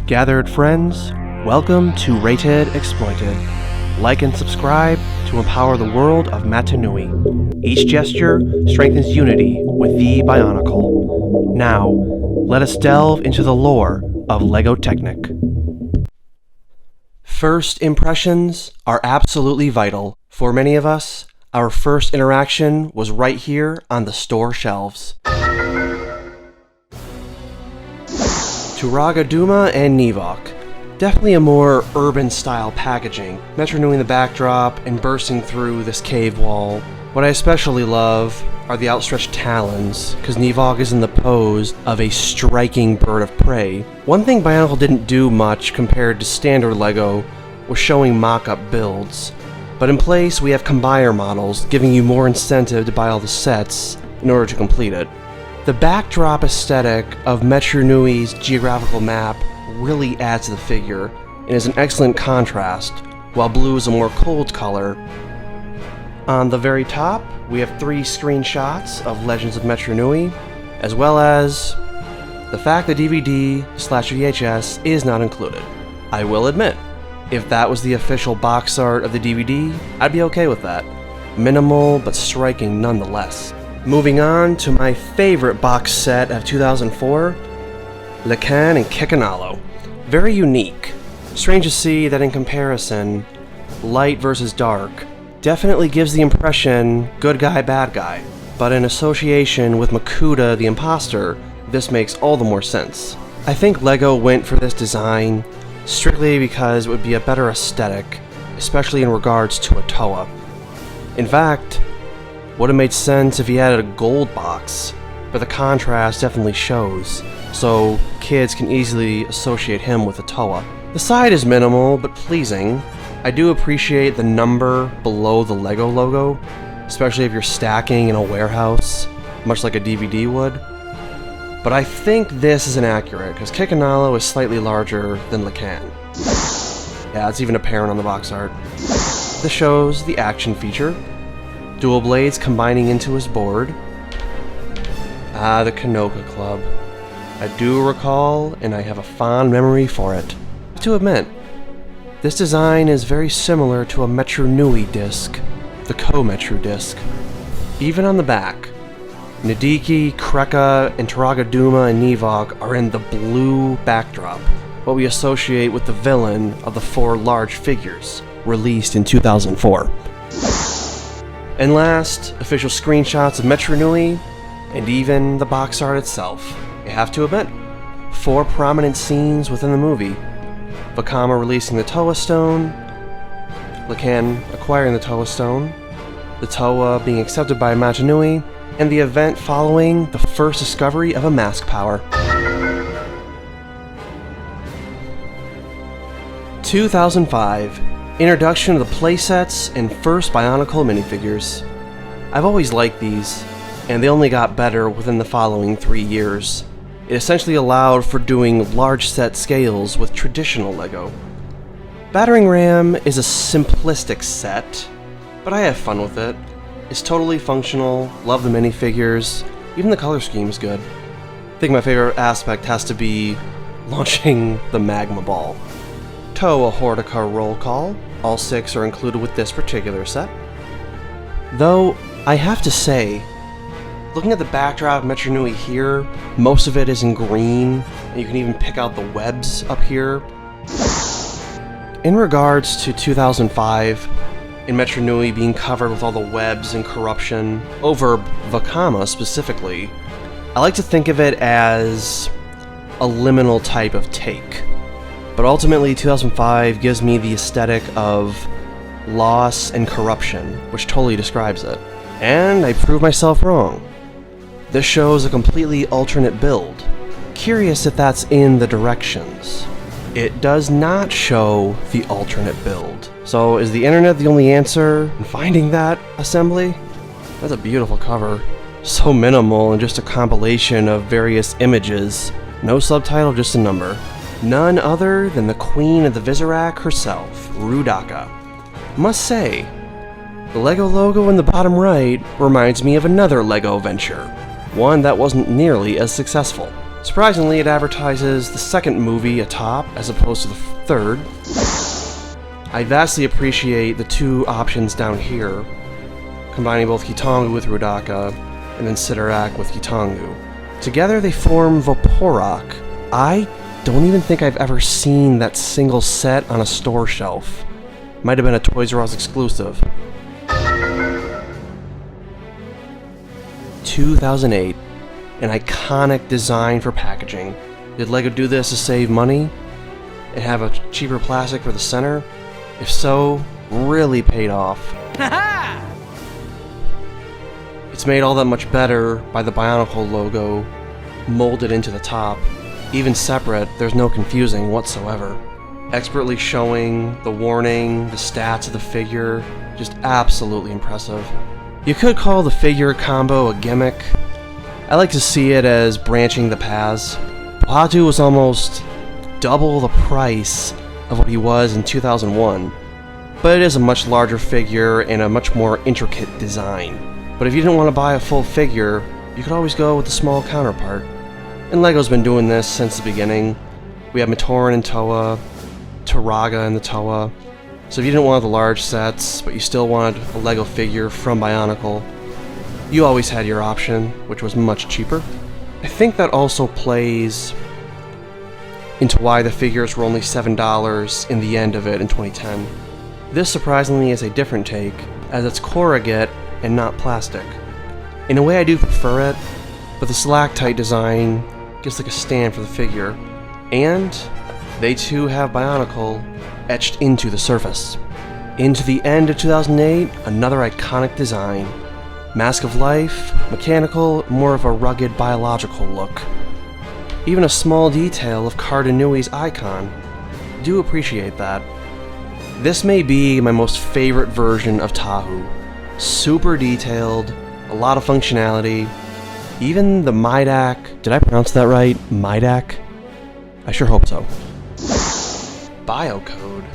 Gathered friends, welcome to Rated Exploited. Like and subscribe to empower the world of Matanui. Each gesture strengthens unity with the Bionicle. Now, let us delve into the lore of LEGO Technic. First impressions are absolutely vital. For many of us, our first interaction was right here on the store shelves. Turagaduma and Nevok. Definitely a more urban-style packaging, Metronui in the backdrop and bursting through this cave wall. What I especially love are the outstretched talons, because Nevok is in the pose of a striking bird of prey. One thing Bionicle didn't do much compared to standard LEGO was showing mock-up builds, but in place we have combiner models, giving you more incentive to buy all the sets in order to complete it. The backdrop aesthetic of Metronui's geographical map really adds to the figure and is an excellent contrast, while blue is a more cold color. On the very top, we have 3 screenshots of Legends of Metronui, as well as the fact that DVD/VHS is not included. I will admit, if that was the official box art of the DVD, I'd be okay with that. Minimal, but striking nonetheless. Moving on to my favorite box set of 2004, Lecan and Kikanalo. Very unique. Strange to see that in comparison, light versus dark definitely gives the impression good guy, bad guy. But in association with Makuta the Imposter, this makes all the more sense. I think LEGO went for this design strictly because it would be a better aesthetic, especially in regards to a Toa. In fact, would have made sense if he added a gold box, but the contrast definitely shows, so kids can easily associate him with a Toa. The side is minimal, but pleasing. I do appreciate the number below the LEGO logo, especially if you're stacking in a warehouse, much like a DVD would. But I think this is inaccurate, because Kikanalo is slightly larger than Lecan. Yeah, it's even apparent on the box art. This shows the action feature. Dual blades combining into his board. Ah, the Kanoka Club. I do recall, and I have a fond memory for it. I have to admit, this design is very similar to a Metronui disc, the Ko-Metru disc. Even on the back, Nadiki, Kreka, and Turagaduma and Nevok are in the blue backdrop, what we associate with the villain of the 4 large figures, released in 2004. And last, official screenshots of Metronui, and even the box art itself. I have to admit, 4 prominent scenes within the movie. Vakama releasing the Toa Stone, Lecan acquiring the Toa Stone, the Toa being accepted by Metonui, and the event following the first discovery of a mask power. 2005. Introduction of the playsets and first Bionicle minifigures. I've always liked these, and they only got better within the following 3 years. It essentially allowed for doing large set scales with traditional LEGO. Battering Ram is a simplistic set, but I have fun with it. It's totally functional, love the minifigures, even the color scheme is good. I think my favorite aspect has to be launching the magma ball. Toa Hortica roll call. All 6 are included with this particular set. Though, I have to say, looking at the backdrop of Metronui here, most of it is in green, and you can even pick out the webs up here. In regards to 2005, in Metronui being covered with all the webs and corruption, over Vakama specifically, I like to think of it as a liminal type of take. But ultimately, 2005 gives me the aesthetic of loss and corruption, which totally describes it. And I proved myself wrong. This shows a completely alternate build. Curious if that's in the directions. It does not show the alternate build. So is the internet the only answer in finding that assembly? That's a beautiful cover. So minimal and just a compilation of various images. No subtitle, just a number. None other than the Queen of the Visorak herself, Rudaka. Must say, the LEGO logo in the bottom right reminds me of another LEGO venture, one that wasn't nearly as successful. Surprisingly, it advertises the second movie atop as opposed to the third. I vastly appreciate the two options down here, combining both Kitongu with Rudaka, and then Sidorak with Kitongu. Together they form Vaporak. I don't even think I've ever seen that single set on a store shelf. Might have been a Toys R Us exclusive. 2008. An iconic design for packaging. Did LEGO do this to save money? And have a cheaper plastic for the center? If so, really paid off. It's made all that much better by the BIONICLE logo molded into the top. Even separate, there's no confusing whatsoever. Expertly showing the warning, the stats of the figure, just absolutely impressive. You could call the figure combo a gimmick. I like to see it as branching the paths. Pohatu was almost double the price of what he was in 2001, but it is a much larger figure and a much more intricate design. But if you didn't want to buy a full figure, you could always go with the small counterpart. And LEGO's been doing this since the beginning. We have Matoran and Toa, Turaga and the Toa. So if you didn't want the large sets, but you still wanted a LEGO figure from BIONICLE, you always had your option, which was much cheaper. I think that also plays into why the figures were only $7 in the end of it in 2010. This surprisingly is a different take, as it's corrugate and not plastic. In a way I do prefer it, but the stalactite design gives like a stand for the figure, and they too have BIONICLE etched into the surface. Into the end of 2008, another iconic design. Mask of Life, mechanical, more of a rugged biological look. Even a small detail of Cardanui's icon. Do appreciate that. This may be my most favorite version of Tahu. Super detailed, a lot of functionality. Even the Midak, did I pronounce that right? Midak? I sure hope so. Biocode.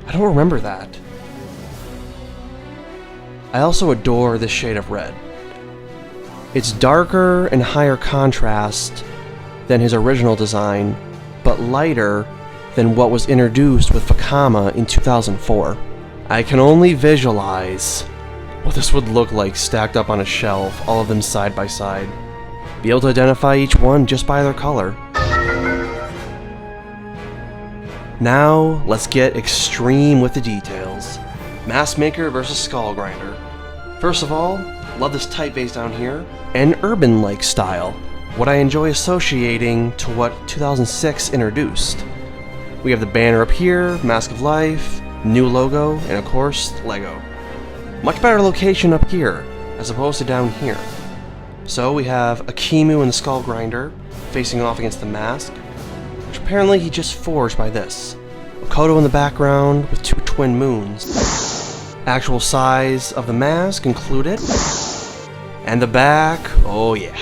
I don't remember that. I also adore this shade of red. It's darker and higher contrast than his original design, but lighter than what was introduced with Fakama in 2004. I can only visualize what this would look like stacked up on a shelf, all of them side by side. Be able to identify each one just by their color. Now, let's get extreme with the details. Mask Maker versus Skull Grinder. First of all, love this typeface down here, and urban-like style, what I enjoy associating to what 2006 introduced. We have the banner up here, Mask of Life, new logo, and of course, LEGO. Much better location up here, as opposed to down here. So we have Akimu and the Skull Grinder, facing off against the mask, which apparently he just forged by this. Makoto in the background with two twin moons. Actual size of the mask included. And the back, oh yeah.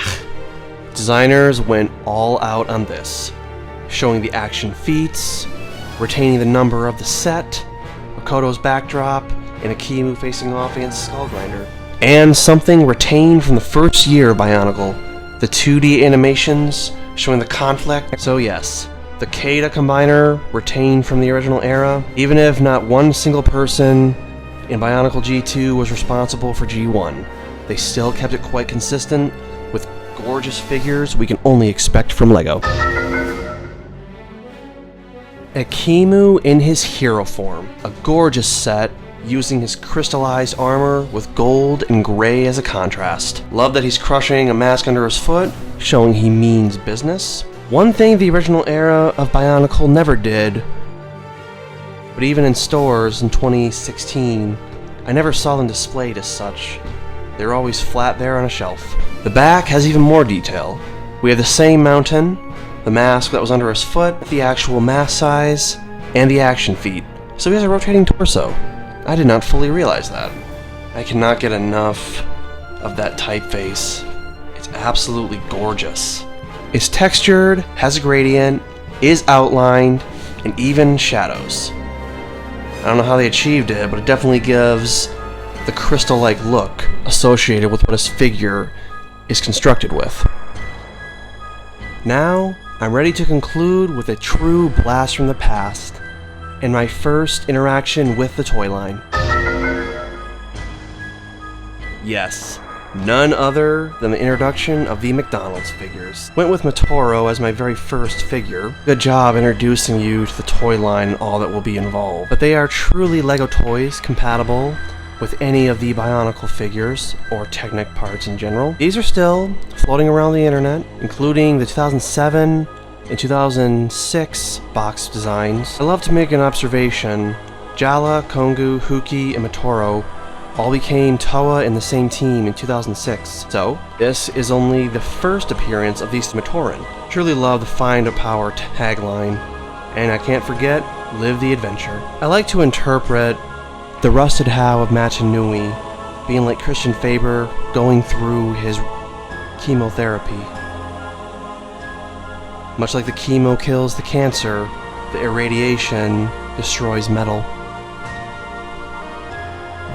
Designers went all out on this, showing the action feats, retaining the number of the set, Makoto's backdrop, and Akimu facing off against Skull Grinder. And something retained from the first year of BIONICLE, the 2D animations showing the conflict. So yes, the Kata Combiner retained from the original era, even if not one single person in BIONICLE G2 was responsible for G1. They still kept it quite consistent, with gorgeous figures we can only expect from LEGO. Akimu in his hero form, a gorgeous set, using his crystallized armor with gold and gray as a contrast. Love that he's crushing a mask under his foot, showing he means business. One thing the original era of BIONICLE never did, but even in stores in 2016, I never saw them displayed as such. They were always flat there on a shelf. The back has even more detail. We have the same mountain, the mask that was under his foot, the actual mask size, and the action feet. So he has a rotating torso. I did not fully realize that. I cannot get enough of that typeface. It's absolutely gorgeous. It's textured, has a gradient, is outlined, and even shadows. I don't know how they achieved it, but it definitely gives the crystal-like look associated with what his figure is constructed with. Now, I'm ready to conclude with a true blast from the past, and my first interaction with the toy line. Yes, none other than the introduction of the McDonald's figures. Went with Motoro as my very first figure. Good job introducing you to the toy line and all that will be involved. But they are truly LEGO toys, compatible with any of the BIONICLE figures, or Technic parts in general. These are still floating around the internet, including the 2007 and 2006 box designs. I love to make an observation. Jala, Kongu, Huki, and Motoro all became Toa in the same team in 2006. So, this is only the first appearance of these Matoran. Truly love the Find a Power tagline, and I can't forget, live the adventure. I like to interpret the rusted How of Machinui being like Christian Faber going through his chemotherapy. Much like the chemo kills the cancer, the irradiation destroys metal.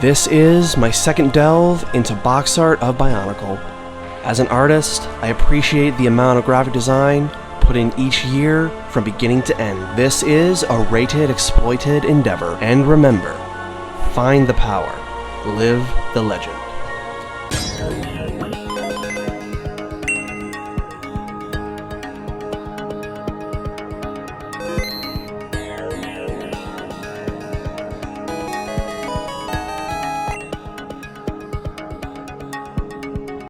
This is my second delve into box art of BIONICLE. As an artist, I appreciate the amount of graphic design put in each year from beginning to end. This is a rated, exploited endeavor. And remember, find the power, live the legend.